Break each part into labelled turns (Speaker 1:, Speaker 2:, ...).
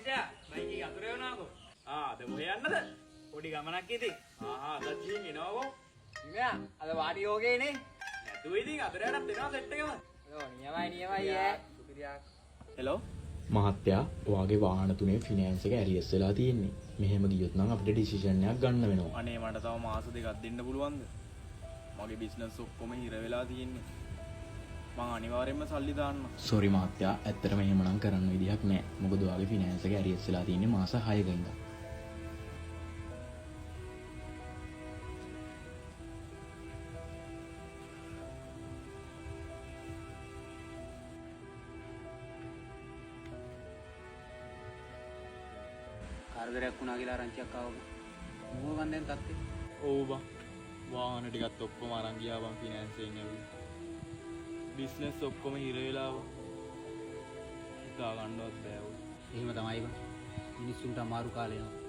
Speaker 1: රමේෂයා bike එක අතුරු වෙනවකෝ. අද මොහේ යන්නද? පොඩි ගමනක් ඉතින්. අද ජීන් එනවකෝ. ඉමයා අද වාඩි යෝගේනේ. නැතුව ඉතින් අතරටත් දෙනවා සෙට් එකම. නියමයි ඈ. සුපිරියක්. හෙලෝ
Speaker 2: මහත්තයා ඔයාගේ වාහන තුනේ ෆිනෑන්ස් එක ඇරියස් වෙලා තියෙන්නේ. මෙහෙම ගියොත් නම් අපිට ඩිසිෂන් එකක් ගන්න වෙනවා.
Speaker 1: අනේ මට තව මාස දෙකක් දෙන්න පුළුවන්ද? මගේ බිස්නස් ඔක්කොම හිර වෙලා තියෙන්නේ. මං අනිවාර්යයෙන්ම සල්ලි දාන්න.
Speaker 2: සෝරි මහත්තයා, ඇත්තටම එහෙමනම් කරන්න විදිහක් නැහැ. මොකද ඔයාගේ ෆිනෑන්ස් එක ඇරියස් වෙලා තියෙන්නේ මාස 6ක ඉඳන්.
Speaker 3: කාර්යයක් වුණා කියලා ආරංචියක් ආවම මොකෝ ගන්නෙන් තත්ති?
Speaker 1: ඔව් බං. වාහන ටිකත් ඔක්කොම අරන් ගියා බං ෆිනෑන්ස් එකෙන් ඇවිල්ලා. බිස්නස් ඔක්කොම හිර වෙලා බං. හිතා ගන්නවත් බෑ ඔය.
Speaker 3: එහෙම තමයි බං. මිනිස්සුන්ට අමාරු කාලේ යනවා.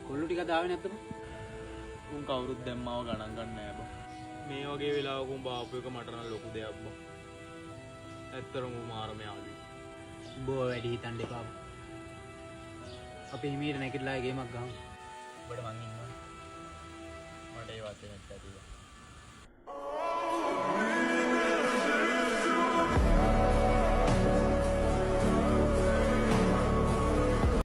Speaker 3: කොල්ලු ටික දාවේ නැද්ද බං?
Speaker 1: උන් කවුරුත් දැම්මව ගණන් ගන්න නෑ බං. මේ වගේ වෙලාවක උන් බාපු එක මට නම් ලොකු දෙයක් බං. ඇත්තටම මාරම යාළුවෙක්.
Speaker 3: උඹ වැඩි හිතන්න එපා බං. අපි හිමීට නැගිටලා ගේමක් ගහමු.
Speaker 1: ඔබට මං ඉන්නවා. මට ඒ වාතේ නැත්තේ.